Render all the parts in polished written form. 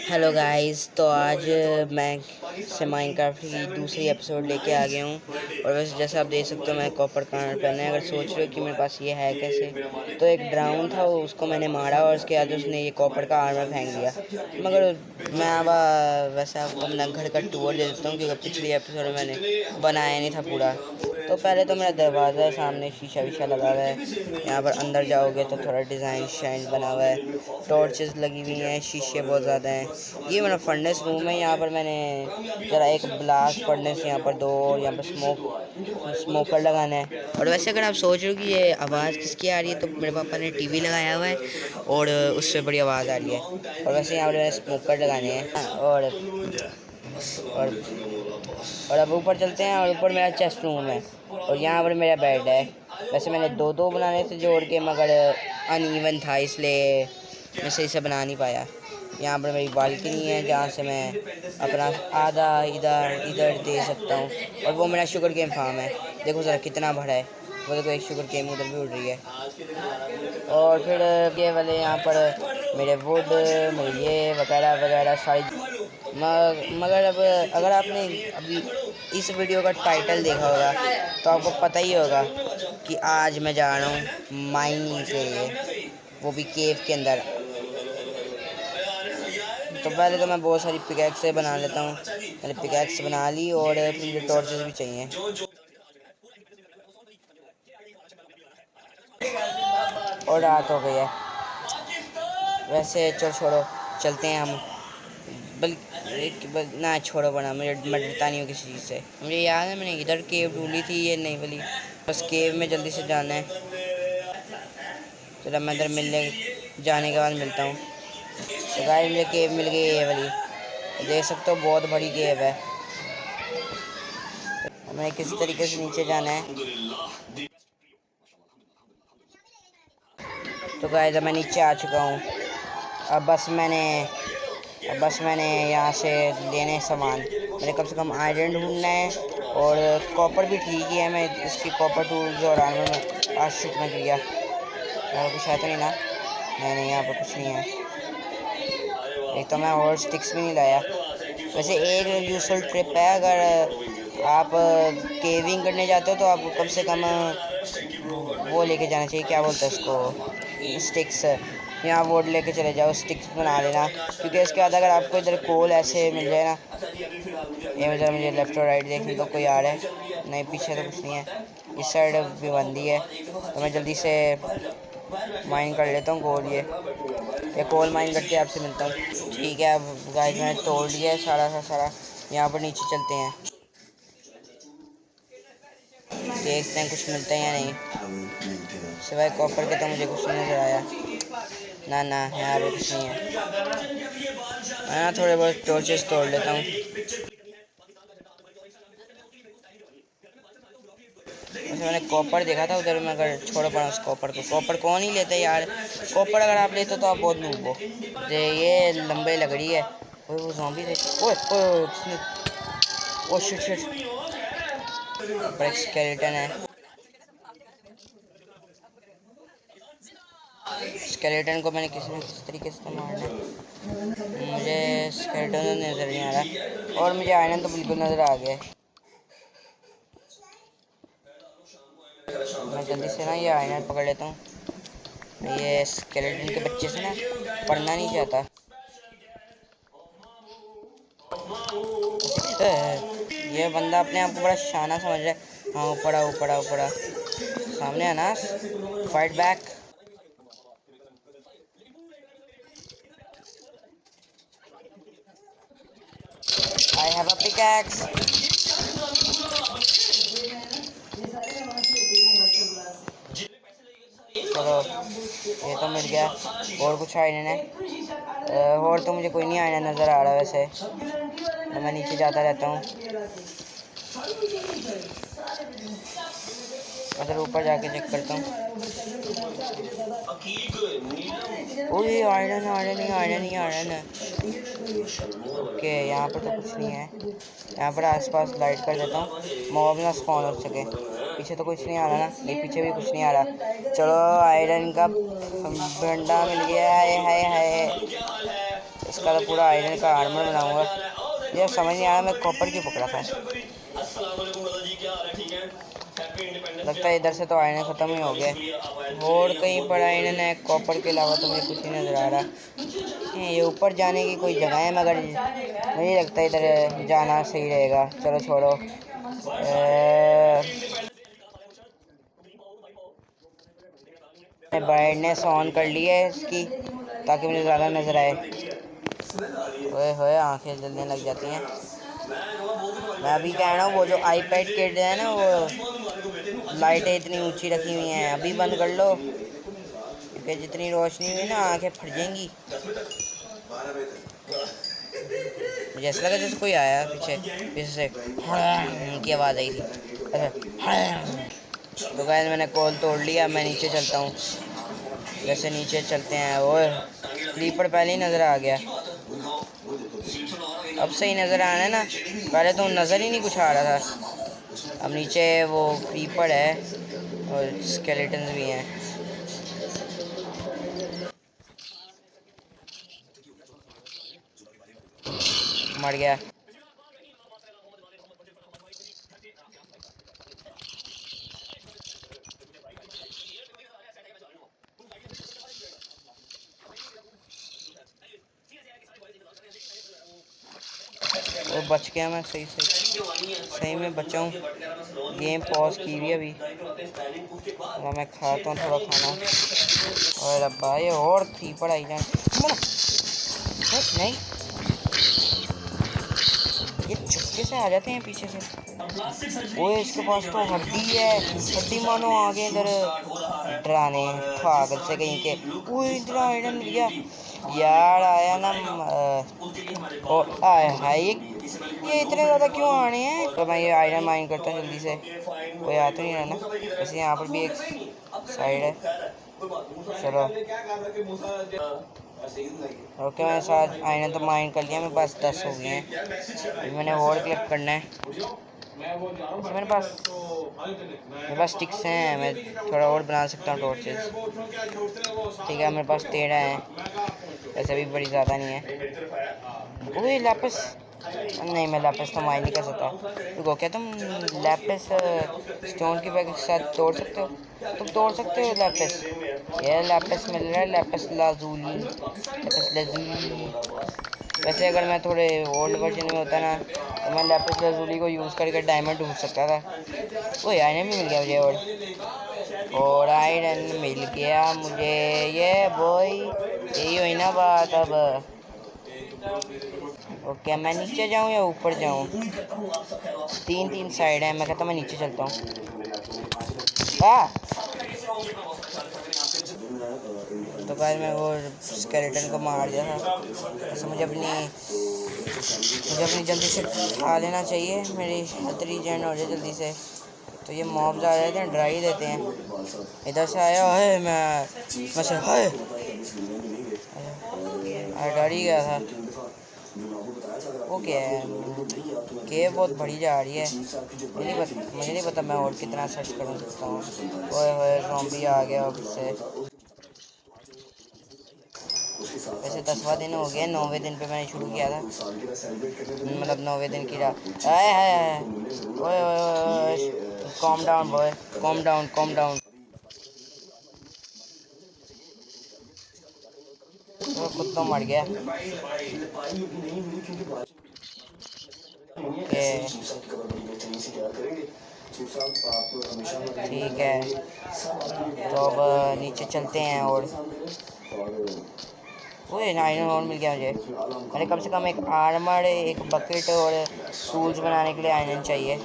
Hello guys, तो आज मैं से माइनक्राफ्ट की दूसरी एपिसोड लेके आ गया हूँ। और वैसे जैसे आप देख सकते हो मैं कॉपर कार्नर पहना है। अगर सोच रहे हो कि मेरे पास ये है कैसे, तो एक ड्राउन था उसको मैंने मारा और उसके बाद उसने ये कॉपर का आर्मर फेंक दिया। मगर मैं अब वैसे आपको अपना घर का टूर दे देता हूँ, क्योंकि पिछली एपिसोड में मैंने बनाया नहीं था पूरा। तो पहले तो मेरा दरवाज़ा सामने शीशा वीशा लगा हुआ है। यहाँ पर अंदर जाओगे तो थोड़ा डिज़ाइन शाइन बना हुआ है, टॉर्चेस लगी हुई हैं, शीशे बहुत ज़्यादा हैं। ये मेरा फर्नेस रूम है। यहाँ पर मैंने ज़रा एक ब्लास्ट फर्नेस, यहाँ पर दो, और यहाँ पर स्मोकर लगाना है। और वैसे अगर आप सोच रहे हो कि ये आवाज़ किसकी आ रही है, तो मेरे पापा ने टीवी लगाया हुआ है और उससे बड़ी आवाज़ आ रही है। और वैसे यहाँ पर मैंने स्मोकर लगाने हैं। और और अब ऊपर चलते हैं, और ऊपर मेरा चेस्ट रूम है और यहाँ पर मेरा बेड है। वैसे मैंने दो दो बनाने थे जोड़ के, मगर अनइवन था इसलिए मैं सही से बना नहीं पाया। यहाँ पर मेरी बालकनी है जहाँ से मैं अपना आधा इधर इधर दे सकता हूँ। और वो मेरा शुगर केन फार्म है, देखो ज़रा कितना बड़ा है। वो देखो एक शुगर केन उधर भी उड़ रही है। और फिर ये वाले यहाँ पर मेरे वुड, मेरे ये वगैरह वगैरह सारी। मगर अब अगर आपने अभी इस वीडियो का टाइटल देखा होगा तो आपको पता ही होगा कि आज मैं जा रहा हूँ माइनिंग के लिए, वो भी केव के अंदर। तो पहले तो मैं बहुत सारी पिकैक्स बना लेता हूँ। मैंने पिकैक्स बना ली और फिर मुझे टॉर्चेस भी चाहिए। और रात हो गई है। वैसे चलो छोड़ो, चलते हैं हम। ना छोड़ो, बना मैं डरता नहीं हूँ किसी चीज़ से। मुझे याद है मैंने इधर केव ढूंढी थी, ये नहीं वाली। बस केव में जल्दी से जाना है। चलो मैं इधर मिलने जाने के बाद मिलता हूँ। तो गाइस मुझे केव मिल गई, ये वाली देख सकते हो, बहुत बड़ी केव है। हमें किसी तरीके से नीचे जाना है। तो गाइस मैं नीचे आ चुका हूँ। अब बस मैंने यहाँ से लेने सामान। मैंने कम से कम आयरन ढूंढना है, और कॉपर भी ठीक ही है। मैं इसकी कॉपर टूल्स और आर्मर में आज शिट में किया। यहाँ पर कुछ है तो नहीं ना? नहीं, यहाँ पर कुछ नहीं है। एक तो मैं और स्टिक्स भी नहीं लाया। वैसे एक यूजफुल ट्रिप है, अगर आप केविंग करने जाते हो तो आपको कम से कम वो लेके जाना चाहिए, क्या बोलते हैं उसको, स्टिक्स। यहाँ वोड लेके चले जाओ, स्टिक्स बना लेना, क्योंकि इसके बाद अगर आपको इधर कोल ऐसे मिल जाए ना। ये इधर मुझे लेफ्ट और राइट देखने को कोई आ रहा है, नहीं पीछे तो कुछ नहीं है। इस साइड भी बंदी है, तो मैं जल्दी से माइन कर लेता हूँ कोल। ये कोल माइन करके आपसे मिलता हूँ। ठीक है, अब गाइस मैंने तोड़ लिया है सारा का सारा। यहाँ पर नीचे चलते हैं, देखते हैं कुछ मिलता है या नहीं। सिवाय कॉपर के तो मुझे कुछ नहीं नज़र आया। ना यहाँ पे कुछ नहीं है। मैं थोड़े बहुत टॉर्चेस तोड़ लेता हूँ। वैसे मैंने कॉपर देखा था उधर, मगर छोड़ पड़ा उस कॉपर को। कॉपर कौन ही लेते यार। कॉपर अगर आप लेते तो आप बहुत नूब हो। ये लंबे लग रही है। वो ज़ॉम्बी थे। ओए ओए किसने, ओ शिट शिट, पर एक स्केलेटन है। स्केलेटन को मैंने किस तरीके से तो मारना है। मुझे स्केलेटन नज़र नहीं आ रहा, और मुझे आयरन तो बिल्कुल नज़र आ गया। मैं जल्दी से ना ये आयरन पकड़ लेता हूँ। ये स्केलेटन के बच्चे से ना पढ़ना नहीं चाहता। ये बंदा अपने आप को बड़ा शाना समझ रहा है। हाँ, ऊपड़ा सामने अनास, fight back. I have a pickaxe. चलो ये तो मिल गया। और कुछ आयरन है? और तो मुझे कोई नहीं आयरन नज़र आ रहा वैसे, तो मैं नीचे जाता रहता हूँ। अगर ऊपर जाके चेक करता हूँ। ओए आयरन है। ओके, यहाँ पर तो कुछ नहीं है। यहाँ पर आसपास लाइट कर देता हूँ, मॉब ना स्पॉन हो सके। पीछे तो कुछ नहीं आ रहा ना? नहीं, पीछे भी कुछ नहीं आ रहा। चलो आयरन का भंडा मिल गया है। हाय हाय। इसका तो पूरा आयरन का आर्मर बनाऊंगा। ये समझ नहीं आ रहा मैं कॉपर क्यों पकड़ा था। लगता है इधर से तो आयरन ख़त्म ही हो गया। और कहीं पर आयरन है कॉपर के अलावा तो मुझे कुछ नहीं नज़र आ रहा। ये ऊपर जाने की कोई जगह है मगर मुझे लगता है इधर जाना सही रहेगा। चलो छोड़ो। ब्राइटनेस ऑन कर ली है इसकी ताकि मुझे ज़्यादा नज़र आए। ओए होए आंखें जलने लग जाती हैं। मैं अभी कह रहा हूँ वो जो आईपैड किट है ना वो लाइटें इतनी ऊंची रखी हुई हैं अभी बंद कर लो क्योंकि जितनी रोशनी हुई ना आंखें फट जाएंगी। मुझे ऐसा लगा जैसे कोई आया पीछे पीछे से की आवाज़ आई थी। अच्छा तो गाइस मैंने कॉल तोड़ लिया। मैं नीचे चलता हूँ। वैसे नीचे चलते हैं। और क्रीपर पहले ही नज़र आ गया। अब सही नज़र आ रहा है ना। पहले तो नज़र ही नहीं कुछ आ रहा था। अब नीचे वो क्रीपर है और स्केलेटन्स भी हैं। मर गया। और बच गया मैं सही सही में बचा हूँ। गेम पॉज की हुई अभी। मैं खाता हूँ थोड़ा खाना। और अब्बा ये और क्रीपर आई जाए। नहीं ये चुपके से आ जाते हैं पीछे से। ओए इसके पास तो हड्डी है। हड्डी मानो आगे इधर डराने पागल से कहीं के। ओए इधर आयरन मिल गया यार। आया ना और आया है ये इतने ज़्यादा क्यों आने हैं। तो मैं ये आयरन माइन करता हूँ जल्दी से। कोई आ तो नहीं रहा ना। वैसे यहाँ पर भी एक साइड है। चलो ओके मैंने साथ आयरन तो माइन कर लिया। मेरे पास 10 हो गए हैं। अभी मैंने और क्लिक करना है। मेरे पास स्टिक्स हैं। मैं थोड़ा और बना सकता हूँ टॉर्चेस। ठीक है मेरे पास 13 हैं। वैसे भी बड़ी ज़्यादा नहीं है। ओए लैपिस नहीं मैं लैपिस तो माइन नहीं कर सकता। रुको क्या तुम लैपिस स्टोन की बैग के साथ तोड़ सकते हो। तुम तोड़ सकते हो लैपिस। ये लैपिस मिल रहा है। Lapis lazuli lapis lazuli. वैसे अगर मैं थोड़े ओल्ड वर्जन में होता ना तो मैं लैपिस लाजूली को यूज़ करके डायमंड ढूंढ सकता था। वो आयरन भी मिल गया मुझे। और आयरन मिल गया मुझे। ये बॉय यही हुई ना बात। अब ओके मैं नीचे जाऊँ या ऊपर जाऊँ। तीन तीन साइड है। मैं कहता मैं नीचे चलता हूँ। तो गाइस मैं वो स्केलेटन को मार दिया था। ऐसे मुझे अपनी जल्दी से खा लेना चाहिए। मेरी हेल्थ रीजन हो जाए जल्दी से। तो ये मॉब्स आ जाते हैं डरा ही देते हैं। इधर से आया है मैं से है डर ही गया था। वो क्या है केव बहुत बड़ी जा रही है। मुझे नहीं पता मैं और कितना सर्च कर सकता हूँ। ओए होए ज़ॉम्बी आ गया अब से। वैसे 10वां दिन हो गया। 9वें दिन पे मैंने शुरू किया था। मतलब 9वें दिन की रात। आए हाय ओए ओए calm down boy calm down. वो खुद तो मर गया। ठीक है तो अब नीचे चलते हैं। और वो आयरन और मिल गया मुझे। मैंने कम से कम एक आर्मर एक बकेट और टूल्स बनाने के लिए आयरन चाहिए।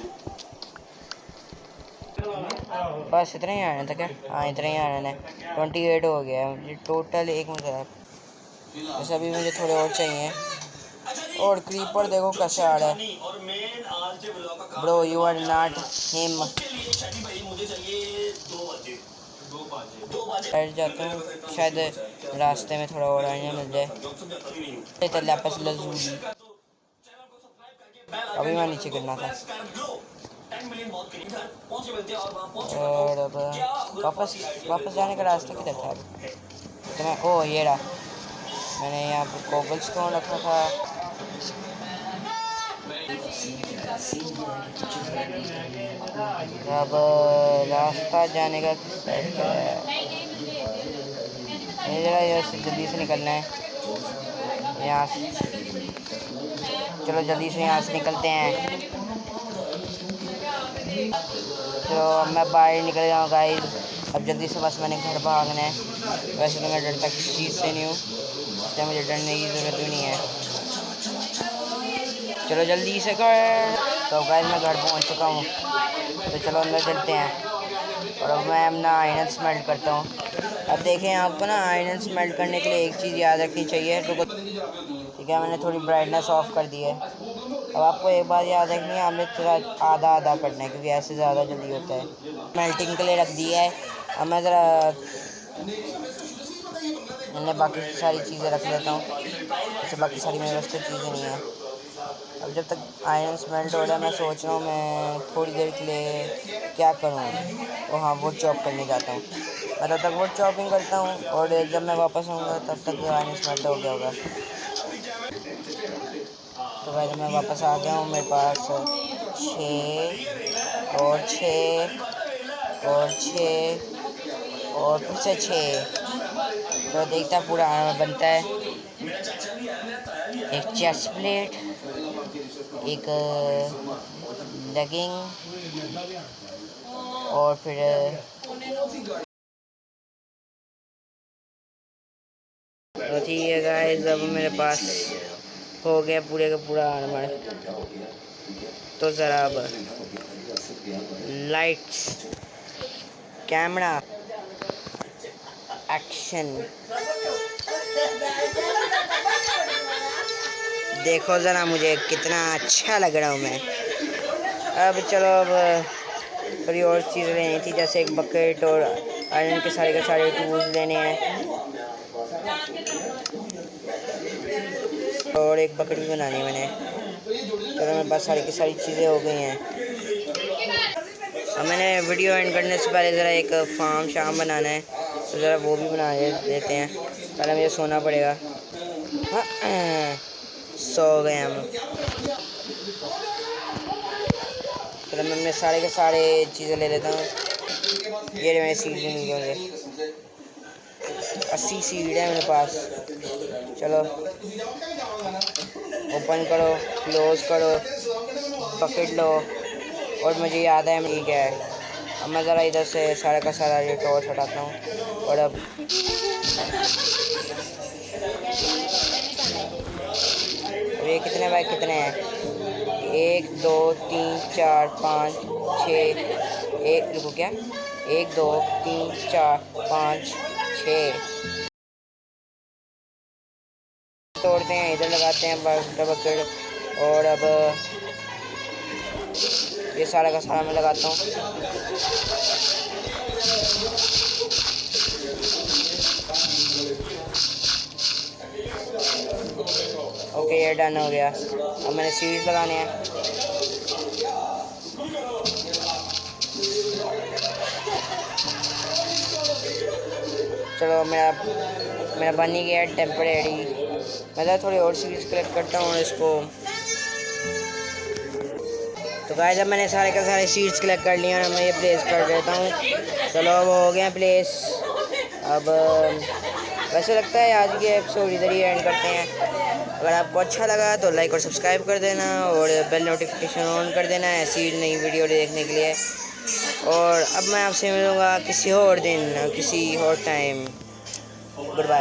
बस इतना ही आयरन था क्या। हाँ इतना ही आयरन है। 28 हो गया मुझे टोटल। एक मिनट वैसे अभी मुझे थोड़े और चाहिए। और क्रीपर देखो कैसे आ रहा है। Bro you are not him. बैठ जाता हूँ शायद रास्ते में थोड़ा और आने मिल जाए। तो लैपिस लाज़ूली। अभी मैं नीचे गिरना था। और अब वापस वापस जाने का रास्ता किधर था। तो मैं ओ ये रहा। मैंने यहाँ पर कोबल स्टोन रखा था। अब रास्ता जाने का साइड क्या है, ज़रा यहाँ से जल्दी से निकलना है यहाँ से। चलो जल्दी से यहाँ से निकलते हैं। तो अब मैं बाहर निकल जाऊँ गाइस। अब जल्दी से बस मैंने घर भागना है। वैसे तो मैं डरता किसी चीज़ से नहीं हूँ, इसलिए मुझे डरने की ज़रूरत भी नहीं है। चलो जल्दी से कर। तो गाइस मैं घर पहुँच चुका हूँ, तो चलो अंदर चलते हैं। और अब मैं अपना आयरन स्मेल्ट करता हूँ। अब देखें, आपको ना आयरन स्मेल्ट करने के लिए एक चीज़ याद रखनी चाहिए। तो ठीक है, मैंने थोड़ी ब्राइटनेस ऑफ कर दी है। अब आपको एक बात याद रखनी है, आपने थोड़ा आधा आधा करना है, क्योंकि ऐसे ज़्यादा जल्दी होता है। मेल्टिंग के लिए रख दिया है। अब मैं ज़रा मैंने बाकी सारी चीज़ें रख लेता हूँ, जैसे बाकी सारी मेरे पास कोई चीज़ें नहीं है। अब जब तक आयरन स्मेल्ट हो रहा है, मैं सोच रहा हूँ मैं थोड़ी देर के लिए क्या करूँ। और हाँ, वुड चॉप करने जाता हूँ। मैं तब तक वुड चॉपिंग करता हूँ, और जब मैं वापस आऊँगा तब तक आयरन स्मेल्ट हो गया होगा। तो भाई मैं वापस आ गया हूँ। मेरे पास 6 और 6 और 6 और फिर से 6। तो देखता पूरा आर्मर बनता है। एक चेस्ट प्लेट, एक लेगिंग, और फिर तो ठीक है गाइस, अब मेरे पास हो गया पूरे का पूरा आर्मर। तो ज़रा अब लाइट्स, कैमरा, एक्शन। देखो ज़रा मुझे कितना अच्छा लग रहा हूँ मैं। अब चलो, अब थोड़ी और चीज़ें लेनी थी, जैसे एक बकेट और आयरन के सारे टूल्स लेने हैं, और एक बकेट भी बनानी है मैंने। चलो मेरे पास सारी की सारी चीज़ें हो गई हैं। अब मैंने वीडियो एंड करने से पहले ज़रा एक फार्म शाम बनाना है, तो ज़रा वो भी बना देते हैं। पहले मुझे सोना पड़ेगा। सो गए हम। चलो मैं अपने सारे के सारे चीज़ें ले लेता हूँ। ये मेरे सीड मिल गए मुझे, 80 सीड है मेरे पास। चलो ओपन करो, क्लोज़ करो, बकेट लो। और मुझे याद है ठीक है। अब मैं ज़रा इधर से सारा का सारा ये टॉर्च हटाता हूँ। और अब ये कितने बाय कितने हैं? 1 2 3 4 5 6। एक रुको, क्या? 1 2 3 4 5 6 तोड़ते हैं, इधर लगाते हैं बकेट। और अब ये सारा का सारा मैं लगाता हूँ। ओके, ये डन हो गया। अब मैंने सीड्स लगाने हैं। चलो मेरा बन ही गया टेम्परेरी। मैं थोड़ी और सीड्स कलेक्ट करता हूँ और इसको। तो गाइस अब मैंने सारे का सारे सीड्स कलेक्ट कर लिए और मैं ये प्लेस कर देता हूँ। चलो अब हो गया प्लेस। अब वैसे लगता है आज की एपिसोड इधर ही एंड करते हैं। अगर आपको अच्छा लगा तो लाइक और सब्सक्राइब कर देना, और बेल नोटिफिकेशन ऑन कर देना ऐसी नई वीडियो देखने के लिए। और अब मैं आपसे मिलूँगा किसी और दिन, किसी और टाइम। Good bye.